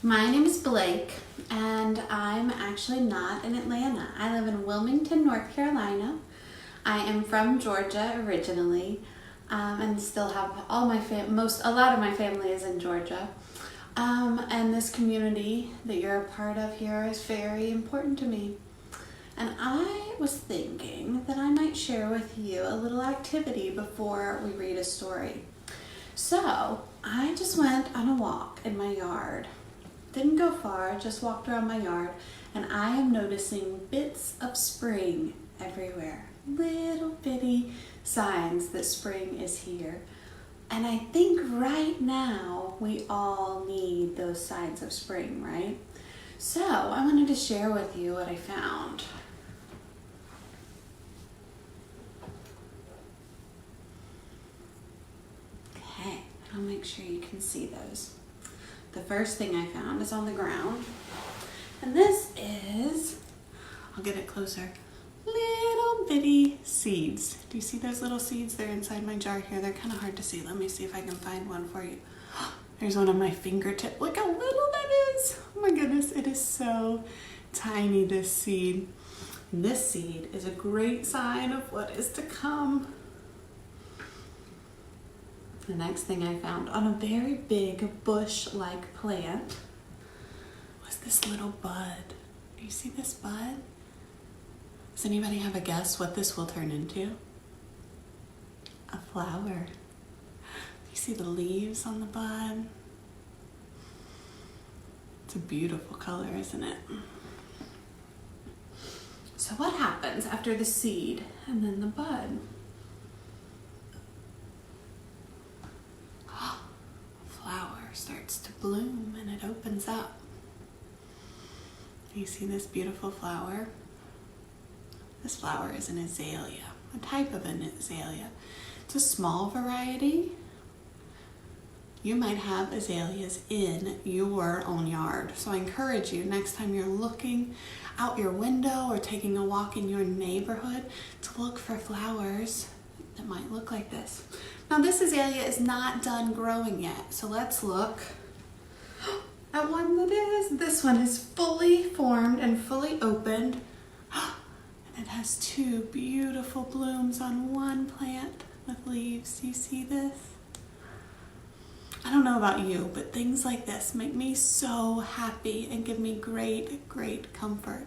My name is Blake, and I'm actually not in Atlanta. I live in Wilmington, North Carolina. I am from Georgia originally, and still have all my a lot of my family is in Georgia. And this community that you're a part of here is very important to me. And I was thinking that I might share with you a little activity before we read a story. So I just went on a walk in my yard. Didn't go far, just walked around my yard, and I am noticing bits of spring everywhere. Little bitty signs that spring is here. And I think right now we all need those signs of spring, right? So I wanted to share with you what I found. Okay, I'll make sure you can see those. The first thing I found is on the ground, and this is, I'll get it closer, little bitty seeds. Do you see those little seeds? They're inside my jar here. They're kind of hard to see. Let me see if I can find one for you. There's one on my fingertip. Look how little that is. Oh my goodness, it is so tiny, this seed. This seed is a great sign of what is to come. The next thing I found on a very big bush-like plant was this little bud. Do you see this bud? Does anybody have a guess what this will turn into? A flower. You see the leaves on the bud? It's a beautiful color, isn't it? So what happens after the seed and then the bud? Starts to bloom and it opens up. You see this beautiful flower? This flower is an azalea, a type of an azalea. It's a small variety. You might have azaleas in your own yard. So I encourage you, next time you're looking out your window or taking a walk in your neighborhood, to look for flowers that might look like this. Now this azalea is not done growing yet, so let's look at one that is. This one is fully formed and fully opened, and it has two beautiful blooms on one plant with leaves. Do you see this? I don't know about you, but things like this make me so happy and give me great, great comfort.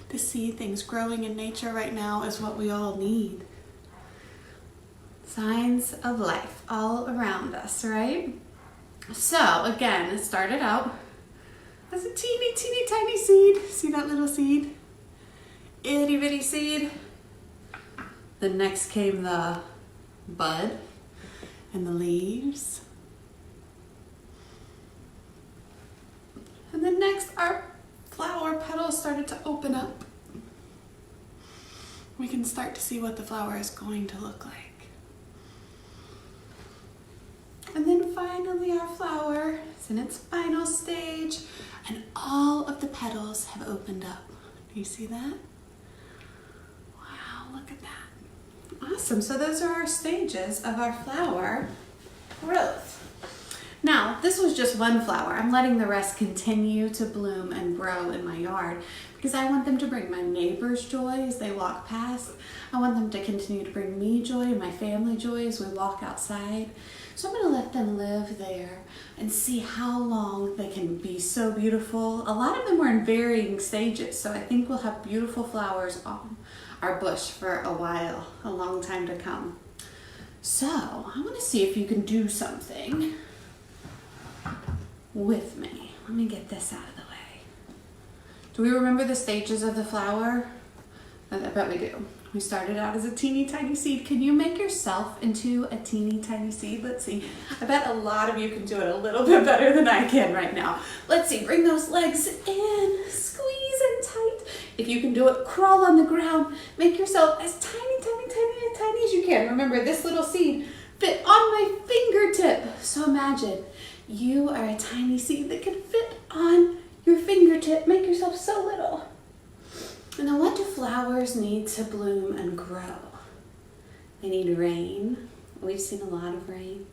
To see things growing in nature right now is what we all need. Signs of life all around us, right? So again, it started out as a teeny, teeny, tiny seed. See that little seed? Itty bitty seed. Then next came the bud and the leaves. And then next our flower petals started to open up. We can start to see what the flower is going to look like. And then finally our flower is in its final stage and all of the petals have opened up. Do you see that? Wow, look at that. Awesome, so those are our stages of our flower growth. Now, this was just one flower. I'm letting the rest continue to bloom and grow in my yard because I want them to bring my neighbors joy as they walk past. I want them to continue to bring me joy and my family joy as we walk outside. So I'm going to let them live there and see how long they can be so beautiful. A lot of them were in varying stages, so I think we'll have beautiful flowers on our bush for a while, a long time to come. So I want to see if you can do something with me. Let me get this out of the way. Do we remember the stages of the flower? I bet we do. We started out as a teeny tiny seed. Can you make yourself into a teeny tiny seed? Let's see. I bet a lot of you can do it a little bit better than I can right now. Let's see. Bring those legs in. Squeeze in tight. If you can do it, crawl on the ground. Make yourself as tiny, tiny, tiny, tiny as you can. Remember, this little seed fit on my fingertip. So imagine you are a tiny seed that can fit on your fingertip. Make yourself so little. And then what do flowers need to bloom and grow? They need rain. We've seen a lot of rain.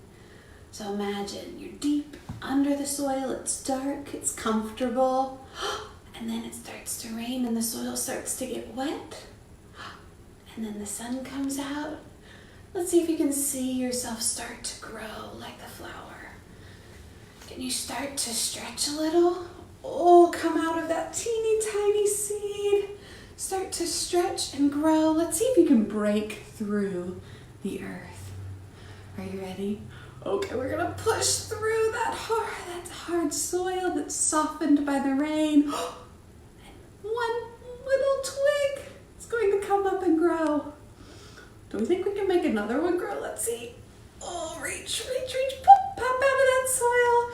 So imagine you're deep under the soil. It's dark, it's comfortable, and then it starts to rain and the soil starts to get wet, and then the sun comes out. Let's see if you can see yourself start to grow like the flower. Can you start to stretch a little? Oh, come out of that teeny tiny seed. Start to stretch and grow. Let's see if you can break through the earth. Are you ready? Okay, we're gonna push through that hard soil that's softened by the rain. And one little twig is going to come up and grow. Do we think we can make another one grow? Let's see. Oh, reach, pop out of that soil.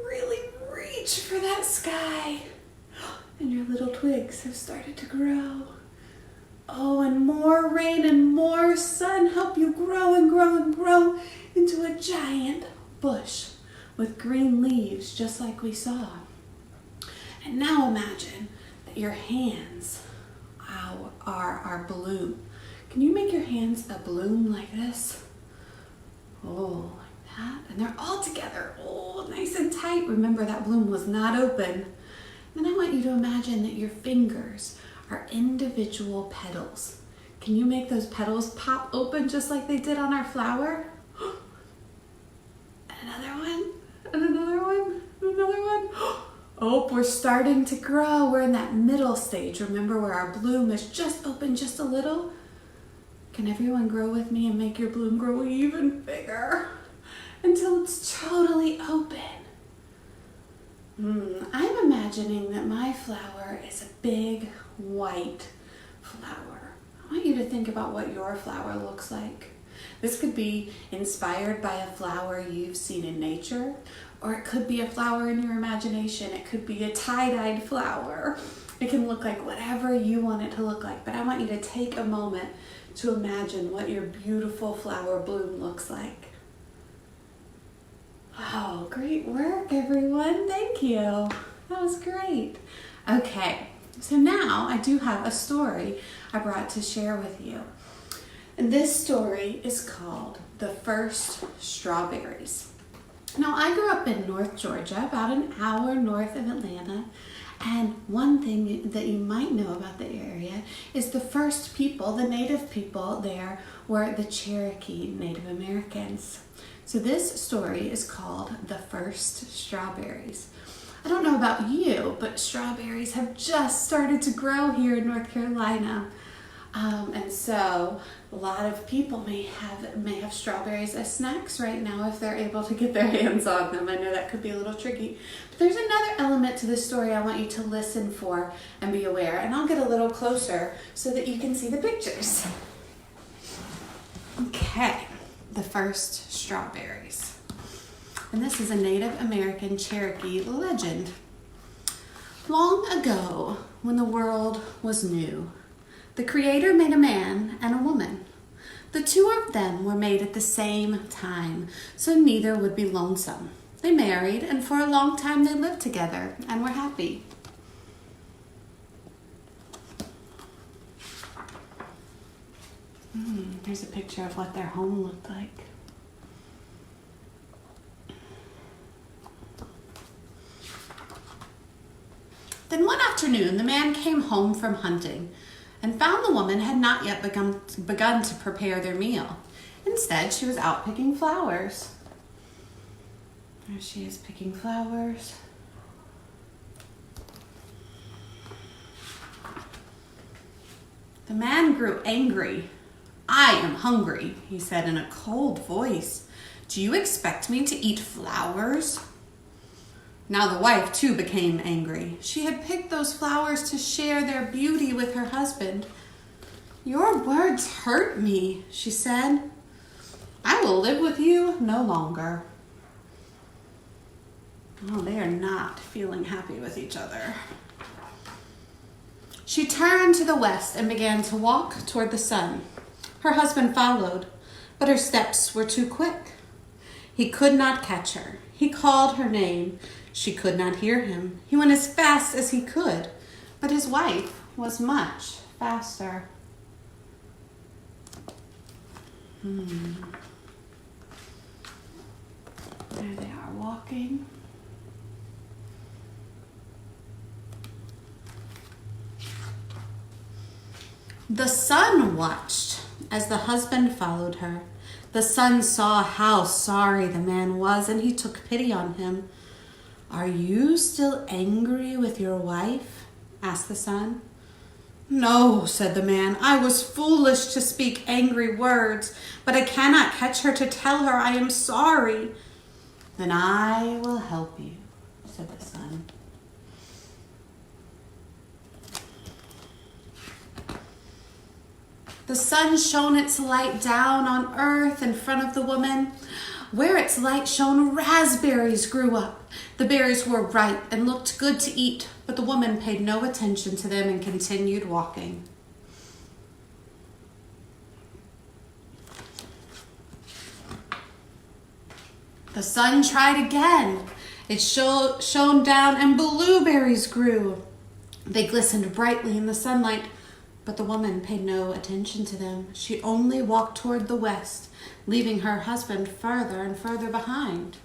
Really reach for that sky. And your little twigs have started to grow. Oh, and more rain and more sun help you grow and grow and grow into a giant bush with green leaves, just like we saw. And now imagine that your hands are bloom. Can you make your hands a bloom like this? Oh, like that. And they're all together. Oh, nice and tight. Remember, that bloom was not open. Then I want you to imagine that your fingers are individual petals. Can you make those petals pop open just like they did on our flower? Another one, and another one, and another one. Oh, we're starting to grow. We're in that middle stage. Remember, where our bloom is just open just a little? Can everyone grow with me and make your bloom grow even bigger until it's totally open? I'm imagining that my flower is a big white flower. I want you to think about what your flower looks like. This could be inspired by a flower you've seen in nature, or it could be a flower in your imagination. It could be a tie-dyed flower. It can look like whatever you want it to look like, but I want you to take a moment to imagine what your beautiful flower bloom looks like. Wow, great work, everyone. Thank you. That was great. Okay, so now I do have a story I brought to share with you. And this story is called The First Strawberries. Now, I grew up in North Georgia, about an hour north of Atlanta. And one thing that you might know about the area is the first people, the native people there, were the Cherokee Native Americans. So this story is called The First Strawberries. I don't know about you, but strawberries have just started to grow here in North Carolina. And so a lot of people may have strawberries as snacks right now if they're able to get their hands on them. I know that could be a little tricky. But there's another element to this story I want you to listen for and be aware. And I'll get a little closer so that you can see the pictures. Okay, the first strawberries. And this is a Native American Cherokee legend. Long ago, when the world was new, the Creator made a man and a woman. The two of them were made at the same time, so neither would be lonesome. They married, and for a long time they lived together and were happy. Here's a picture of what their home looked like. Then one afternoon, the man came home from hunting and found the woman had not yet begun to prepare their meal. Instead, she was out picking flowers. There she is picking flowers. The man grew angry. "I am hungry," he said in a cold voice. "Do you expect me to eat flowers?" Now the wife too became angry. She had picked those flowers to share their beauty with her husband. "Your words hurt me," she said. "I will live with you no longer." Oh, they are not feeling happy with each other. She turned to the west and began to walk toward the sun. Her husband followed, but her steps were too quick. He could not catch her. He called her name. She could not hear him. He went as fast as he could, but his wife was much faster. There they are walking. The sun watched as the husband followed her. The sun saw how sorry the man was, and he took pity on him. "Are you still angry with your wife?" asked the sun. "No," said the man. "I was foolish to speak angry words, but I cannot catch her to tell her I am sorry." "Then I will help you," said the sun. The sun shone its light down on earth in front of the woman. Where its light shone, raspberries grew up. The berries were ripe and looked good to eat, but the woman paid no attention to them and continued walking. The sun tried again. It shone down and blueberries grew. They glistened brightly in the sunlight, but the woman paid no attention to them. She only walked toward the west, leaving her husband further and further behind.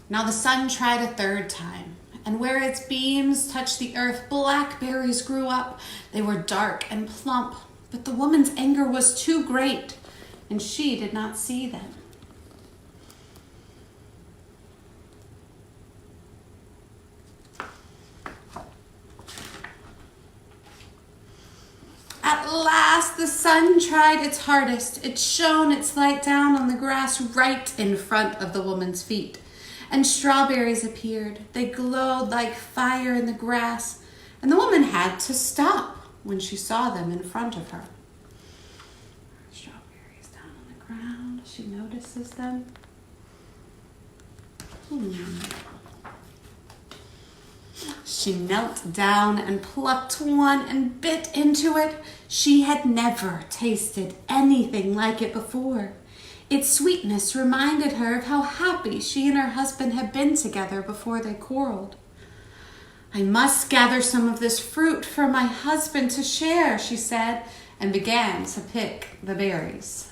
Now the sun tried a third time, and where its beams touched the earth, blackberries grew up. They were dark and plump, but the woman's anger was too great, and she did not see them. At last the sun tried its hardest. It shone its light down on the grass right in front of the woman's feet. And strawberries appeared. They glowed like fire in the grass, and the woman had to stop when she saw them in front of her. Strawberries down on the ground. She notices them. She knelt down and plucked one and bit into it. She had never tasted anything like it before. Its sweetness reminded her of how happy she and her husband had been together before they quarreled. "I must gather some of this fruit for my husband to share," she said, and began to pick the berries.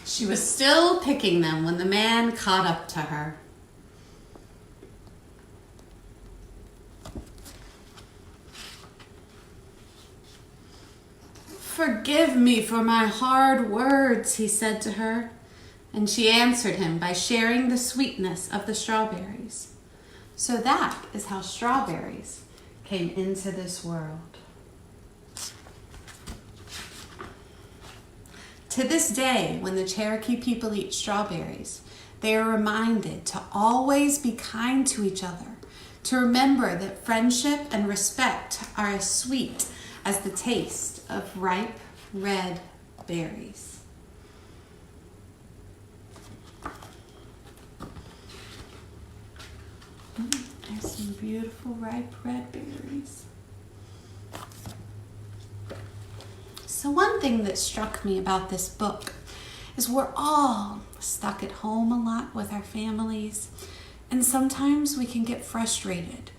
She was still picking them when the man caught up to her. "Forgive me for my hard words," he said to her, and she answered him by sharing the sweetness of the strawberries. So that is how strawberries came into this world. To this day, when the Cherokee people eat strawberries, they are reminded to always be kind to each other, to remember that friendship and respect are as sweet as the taste of ripe red berries. There's some beautiful ripe red berries. So one thing that struck me about this book is we're all stuck at home a lot with our families, and sometimes we can get frustrated,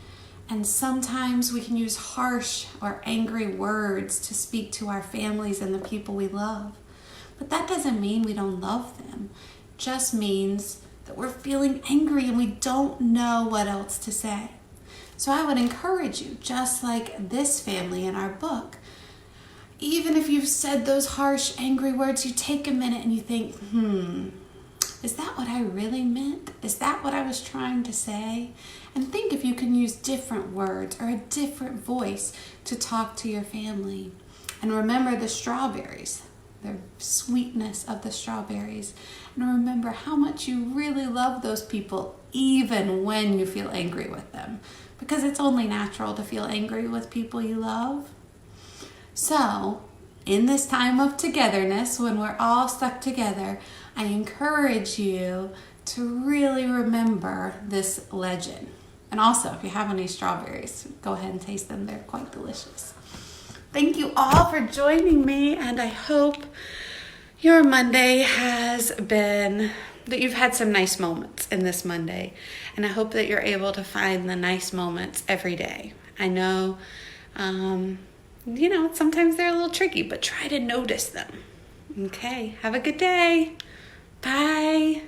and sometimes we can use harsh or angry words to speak to our families and the people we love. But that doesn't mean we don't love them. It just means that we're feeling angry and we don't know what else to say. So I would encourage you, just like this family in our book, even if you've said those harsh, angry words, you take a minute and you think, is that what I really meant? Is that what I was trying to say? And think if you can use different words or a different voice to talk to your family. And remember the strawberries, the sweetness of the strawberries. And remember how much you really love those people, even when you feel angry with them. Because it's only natural to feel angry with people you love. So, in this time of togetherness, when we're all stuck together, I encourage you to really remember this legend. And also, if you have any strawberries, go ahead and taste them. They're quite delicious. Thank you all for joining me, and I hope your Monday has been, that you've had some nice moments in this Monday. And I hope that you're able to find the nice moments every day. I know, sometimes they're a little tricky, but try to notice them. Okay, have a good day. Bye.